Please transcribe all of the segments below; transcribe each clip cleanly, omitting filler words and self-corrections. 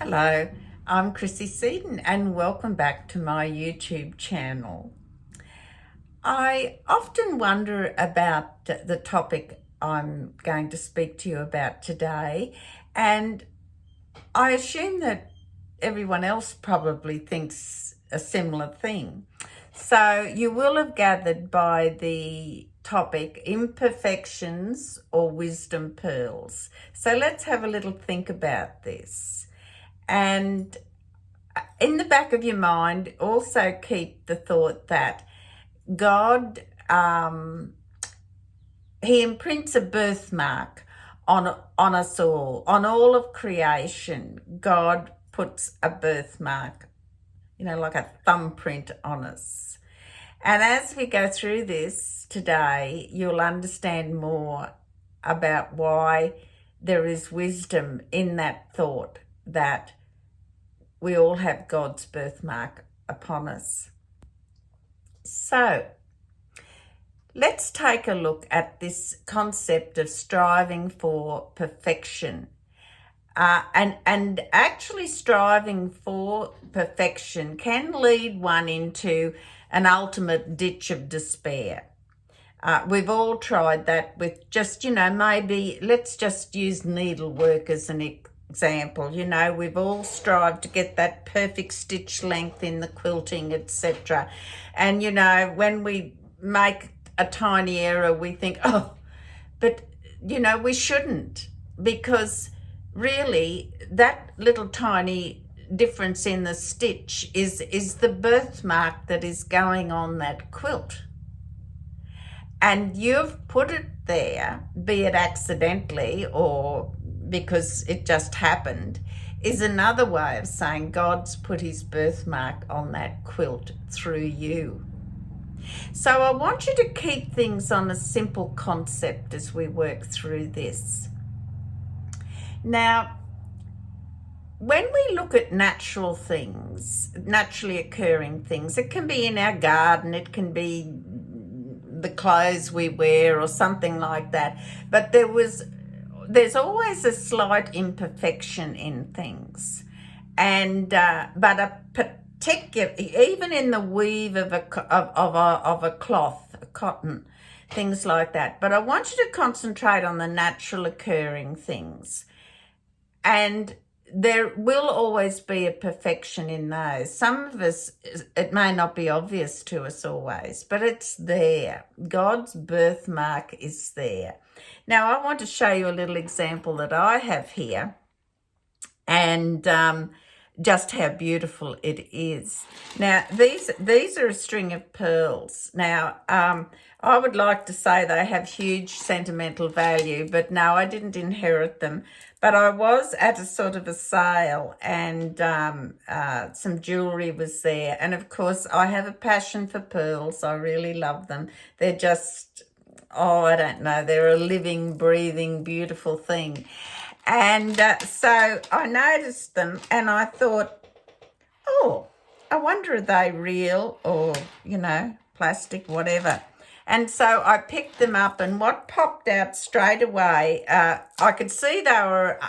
Hello, I'm Chrissy Seaton and welcome back to my YouTube channel. I often wonder about the topic I'm going to speak to you about today, and I assume that everyone else probably thinks a similar thing. So you will have gathered by the topic imperfections or wisdom pearls. So let's have a little think about this. And in the back of your mind, also keep the thought that God, He imprints a birthmark on us all, on all of creation. God puts a birthmark, like a thumbprint on us. And as we go through this today, you'll understand more about why there is wisdom in that thought that we all have God's birthmark upon us. So let's take a look at this concept of striving for perfection. And actually striving for perfection can lead one into an ultimate ditch of despair. We've all tried that with just, maybe let's just use needlework as an example. We've all strived to get that perfect stitch length in the quilting, etc. And, when we make a tiny error, we think, but, we shouldn't, because really that little tiny difference in the stitch is the birthmark that is going on that quilt. And you've put it there, be it accidentally or because it just happened, is another way of saying God's put his birthmark on that quilt through you. So I want you to keep things on a simple concept as we work through this. Now, when we look at natural things, naturally occurring things, it can be in our garden, it can be the clothes we wear or something like that, but there's always a slight imperfection in things, and but a particular, even in the weave of a cloth, a cotton, things like that. But I want you to concentrate on the natural occurring things, and there will always be a perfection in those. Some of us, it may not be obvious to us always, but it's there. God's birthmark is there. Now, I want to show you a little example that I have here, and just how beautiful it is. Now, these are a string of pearls. Now, I would like to say they have huge sentimental value, but no, I didn't inherit them. But I was at a sort of a sale, and some jewellery was there. And, of course, I have a passion for pearls. I really love them. They're just, I don't know, they're a living, breathing, beautiful thing. And so I noticed them and I thought, I wonder are they real or, plastic, whatever. And so I picked them up, and what popped out straight away, I could see they were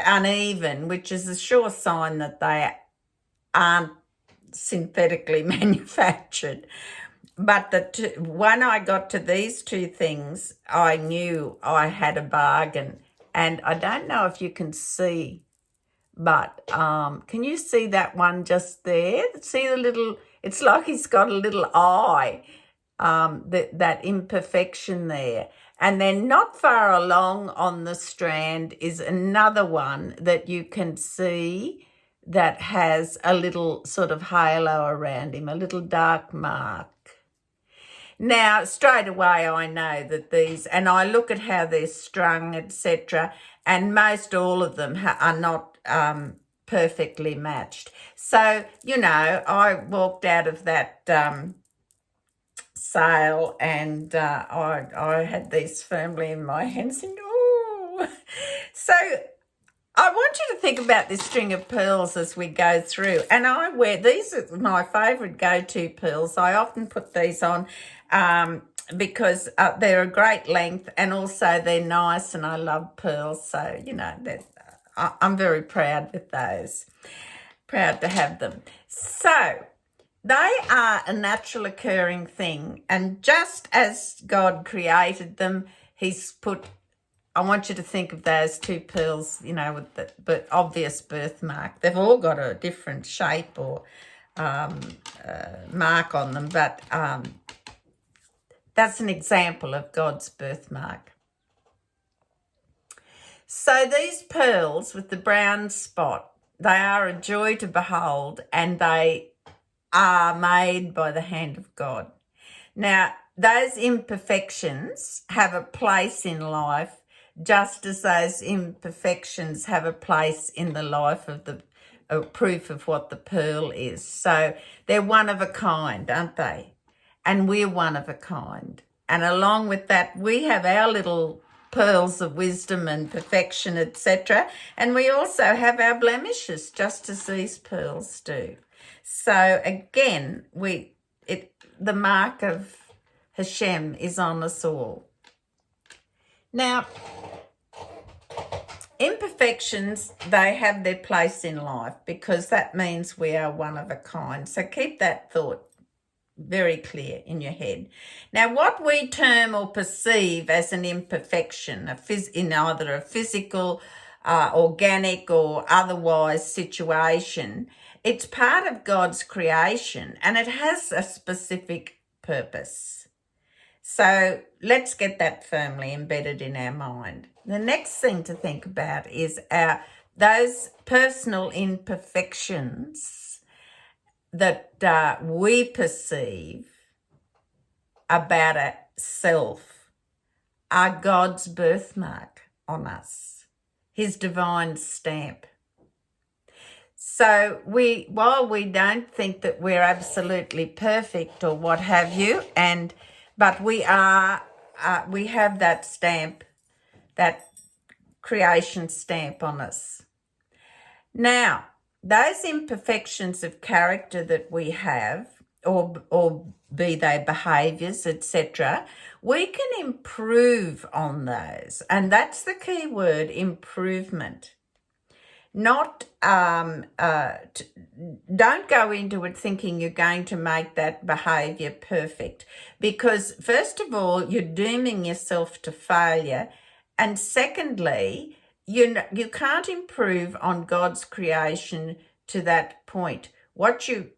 uneven, which is a sure sign that they aren't synthetically manufactured. But when I got to these two things, I knew I had a bargain. And I don't know if you can see, but can you see that one just there? See the little, it's like he's got a little eye, that imperfection there. And then not far along on the strand is another one that you can see that has a little sort of halo around him, a little dark mark. Now, straight away, I know that these, and I look at how they're strung, etc., and most all of them are not perfectly matched. So, I walked out of that sale, and I had these firmly in my hands, and So I want you to think about this string of pearls as we go through. And these are my favourite go-to pearls. I often put these on because they're a great length, and also they're nice, and I love pearls. So, I'm very proud with those. Proud to have them. So they are a natural occurring thing, and just as God created them, he's put, I want you to think of those two pearls, with the obvious birthmark. They've all got a different shape or mark on them, but that's an example of God's birthmark. So these pearls with the brown spot, they are a joy to behold, and they are made by the hand of God. Now, those imperfections have a place in life, just as those imperfections have a place in the life of the proof of what the pearl is. So they're one of a kind, aren't they? And we're one of a kind. And along with that, we have our little pearls of wisdom and perfection, etc. And we also have our blemishes, just as these pearls do. So again, the mark of Hashem is on us all. Now, imperfections, they have their place in life because that means we are one of a kind. So keep that thought very clear in your head. Now, what we term or perceive as an imperfection, in either a physical, organic or otherwise situation, it's part of God's creation and it has a specific purpose. So let's get that firmly embedded in our mind. The next thing to think about is those personal imperfections that we perceive about ourself are God's birthmark on us, his divine stamp. So while we don't think that we're absolutely perfect or what have you, but we have that stamp, that creation stamp on us. Now, those imperfections of character that we have, or be they behaviours, etc., we can improve on those. And that's the key word, improvement. Not, don't go into it thinking you're going to make that behaviour perfect, because first of all, you're dooming yourself to failure. And secondly, you can't improve on God's creation to that point. You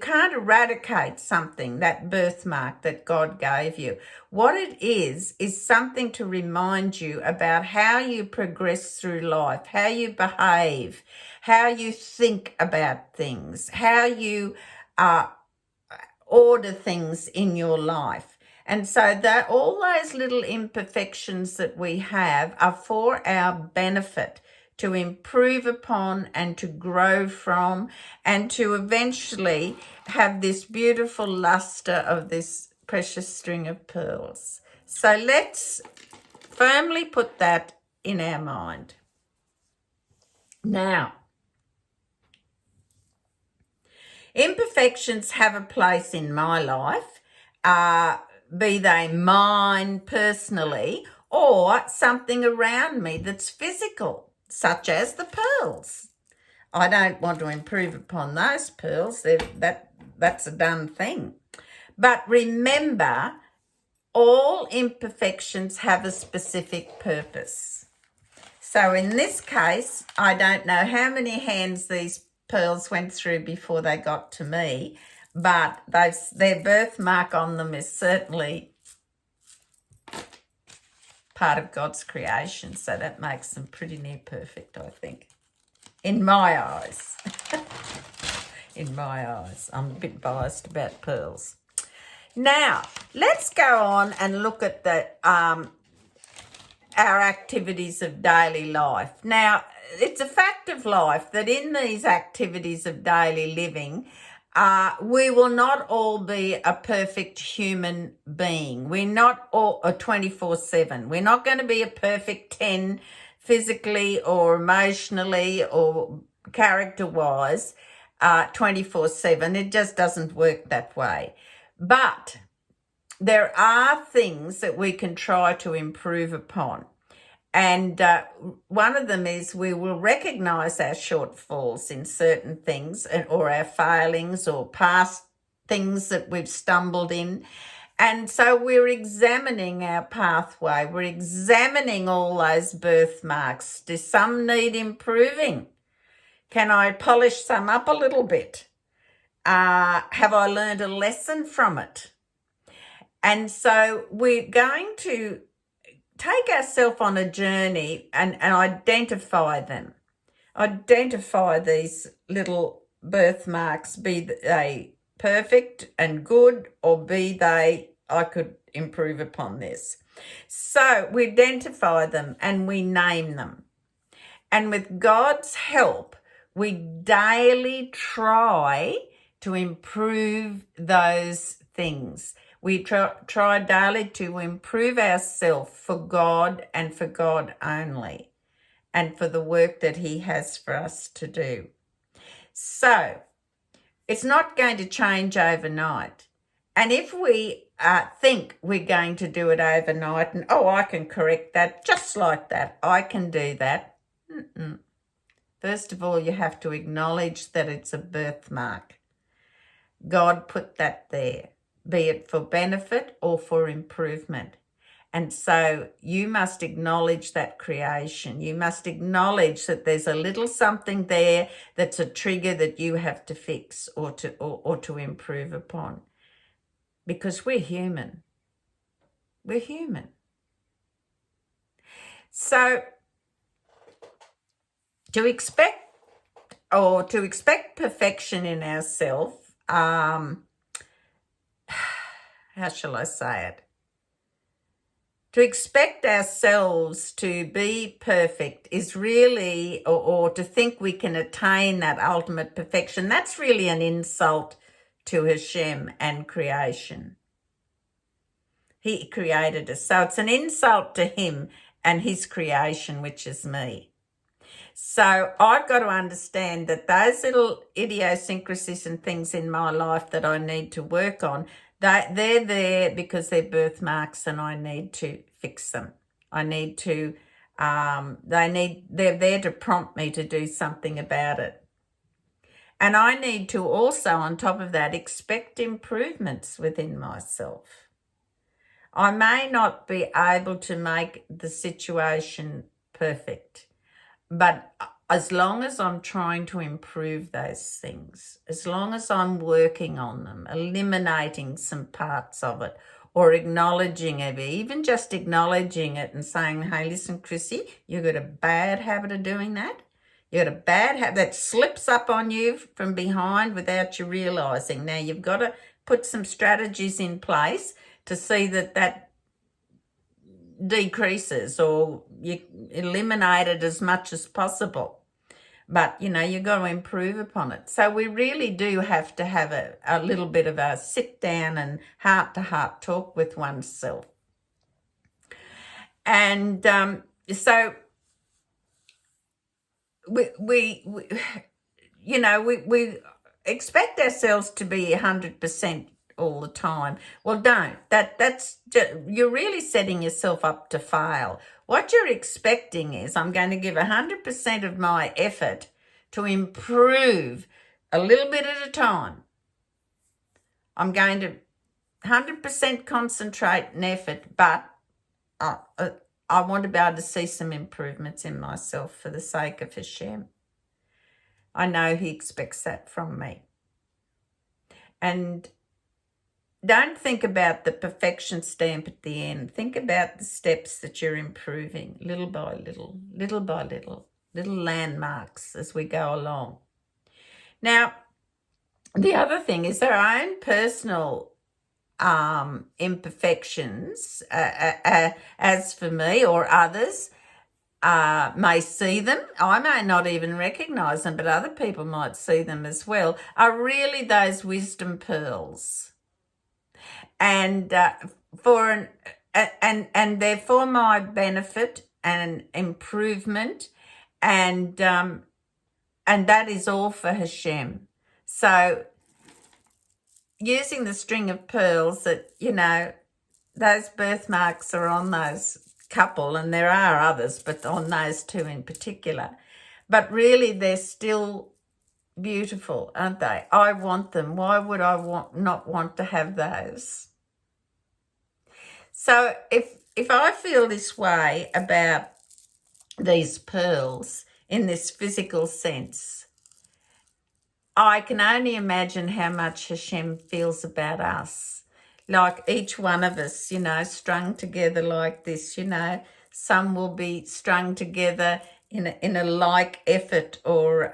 can't eradicate something, that birthmark that God gave you. What it is something to remind you about how you progress through life, how you behave, how you think about things, how you order things in your life. And so that all those little imperfections that we have are for our benefit, to improve upon and to grow from, and to eventually have this beautiful luster of this precious string of pearls. So let's firmly put that in our mind. Now, imperfections have a place in my life, be they mine personally or something around me that's physical, such as the pearls. I don't want to improve upon those pearls. That's a done thing. But remember, all imperfections have a specific purpose. So in this case, I don't know how many hands these pearls went through before they got to me, but their birthmark on them is certainly part of God's creation, so that makes them pretty near perfect, I think, in my eyes. In my eyes. I'm a bit biased about pearls. Now, let's go on and look at our activities of daily life. Now, it's a fact of life that in these activities of daily living, we will not all be a perfect human being. We're not all a 24/7. We're not going to be a perfect 10 physically or emotionally or character-wise 24/7. It just doesn't work that way. But there are things that we can try to improve upon. And one of them is we will recognize our shortfalls in certain things or our failings or past things that we've stumbled in. And so we're examining our pathway. We're examining all those birthmarks. Do some need improving? Can I polish some up a little bit? Have I learned a lesson from it? And so we're going to take ourselves on a journey and identify them. Identify these little birthmarks, be they perfect and good, or be they, I could improve upon this. So we identify them and we name them. And with God's help, we daily try to improve those things. We try daily to improve ourselves for God and for God only, and for the work that He has for us to do. So it's not going to change overnight. And if we think we're going to do it overnight and, I can correct that just like that, I can do that. First of all, you have to acknowledge that it's a birthmark. God put that there, be it for benefit or for improvement. And so you must acknowledge that creation. You must acknowledge that there's a little something there that's a trigger that you have to fix or to improve upon. Because we're human. We're human. So to expect perfection in ourselves, how shall I say it? To expect ourselves to be perfect is really, or to think we can attain that ultimate perfection, that's really an insult to Hashem and creation. He created us. So it's an insult to Him and His creation, which is me. So I've got to understand that those little idiosyncrasies and things in my life that I need to work on, they're there because they're birthmarks and I need to fix them. I need to, they're there to prompt me to do something about it. And I need to also, on top of that, expect improvements within myself. I may not be able to make the situation perfect, but as long as I'm trying to improve those things, as long as I'm working on them, eliminating some parts of it or acknowledging it, even just acknowledging it and saying, hey, listen, Chrissy, you've got a bad habit of doing that. You've got a bad habit that slips up on you from behind without you realising. Now, you've got to put some strategies in place to see that decreases or you eliminate it as much as possible. But, you've got to improve upon it. So we really do have to have a little bit of a sit down and heart-to-heart talk with oneself. And so we expect ourselves to be 100% all the time. Well, don't. That's just, you're really setting yourself up to fail. What you're expecting is I'm going to give 100% of my effort to improve a little bit at a time. I'm going to 100% concentrate and effort, but I want to be able to see some improvements in myself for the sake of Hashem. I know He expects that from me. And don't think about the perfection stamp at the end. Think about the steps that you're improving little by little, little by little landmarks as we go along. Now, the other thing is our own personal imperfections, as for me or others, may see them. I may not even recognise them, but other people might see them as well, are really those wisdom pearls. And they're for my benefit and improvement, and that is all for Hashem. So using the string of pearls that those birthmarks are on those couple, and there are others, but on those two in particular. But really, they're still beautiful, aren't they? I want them. Why would I not want to have those? So if I feel this way about these pearls in this physical sense, I can only imagine how much Hashem feels about us. Like each one of us, strung together like this, some will be strung together in a like effort or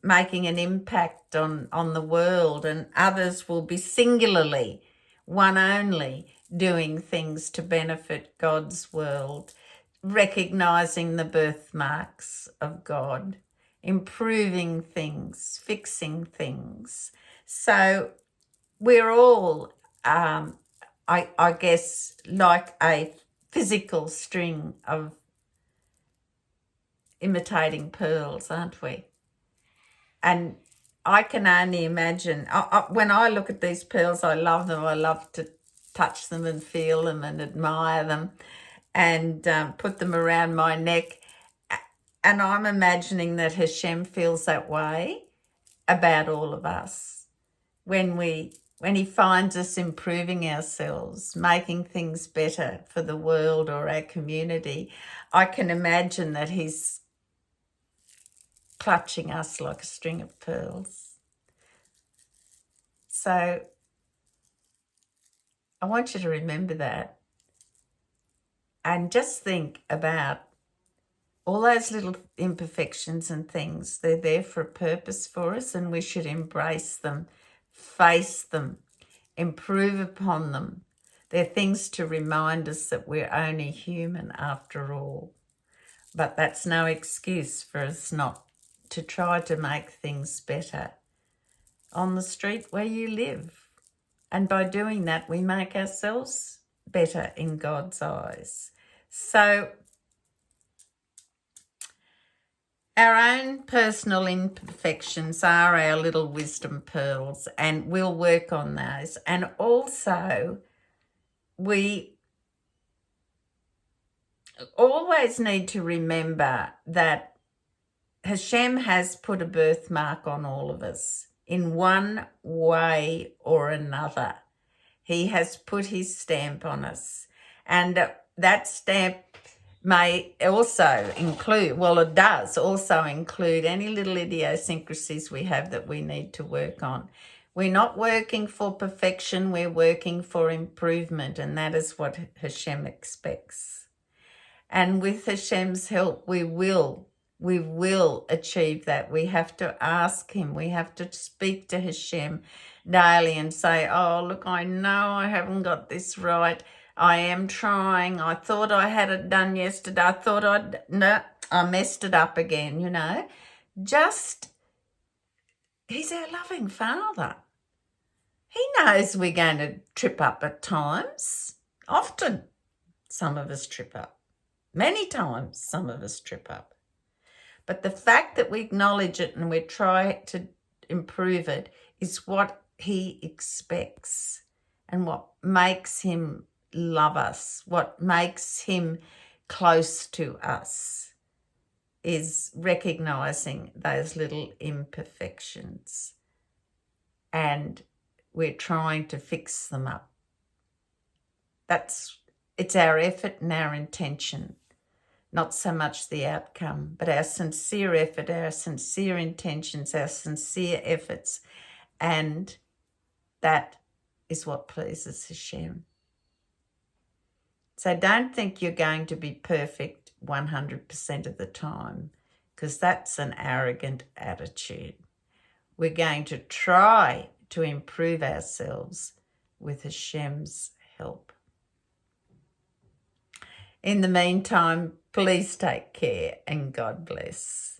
making an impact on the world, and others will be singularly, one only, doing things to benefit God's world, recognizing the birthmarks of God, improving things, fixing things. So we're all, I guess, like a physical string of imitating pearls, aren't we? And I can only imagine, when I look at these pearls, I love them. I love to touch them and feel them and admire them and put them around my neck. And I'm imagining that Hashem feels that way about all of us when he finds us improving ourselves, making things better for the world or our community. I can imagine that he's clutching us like a string of pearls. So I want you to remember that and just think about all those little imperfections and things. They're there for a purpose for us, and we should embrace them, face them, improve upon them. They're things to remind us that we're only human after all. But that's no excuse for us not to try to make things better on the street where you live. And by doing that, we make ourselves better in God's eyes. So our own personal imperfections are our little wisdom pearls, and we'll work on those. And also, we always need to remember that Hashem has put a birthmark on all of us in one way or another. He has put his stamp on us. And that stamp may also include, well, it does also include any little idiosyncrasies we have that we need to work on. We're not working for perfection, we're working for improvement, and that is what Hashem expects. And with Hashem's help, we will achieve that. We have to ask him. We have to speak to Hashem daily and say, oh, look, I know I haven't got this right. I am trying. I thought I had it done yesterday. I messed it up again, He's our loving Father. He knows we're going to trip up at times. Often, some of us trip up. Many times, some of us trip up. But the fact that we acknowledge it and we try to improve it is what he expects and what makes him love us, what makes him close to us, is recognizing those little imperfections, and we're trying to fix them up. It's our effort and our intention, not so much the outcome, but our sincere effort, our sincere intentions, our sincere efforts, and that is what pleases Hashem. So don't think you're going to be perfect 100% of the time, because that's an arrogant attitude. We're going to try to improve ourselves with Hashem's help. In the meantime, please take care and God bless.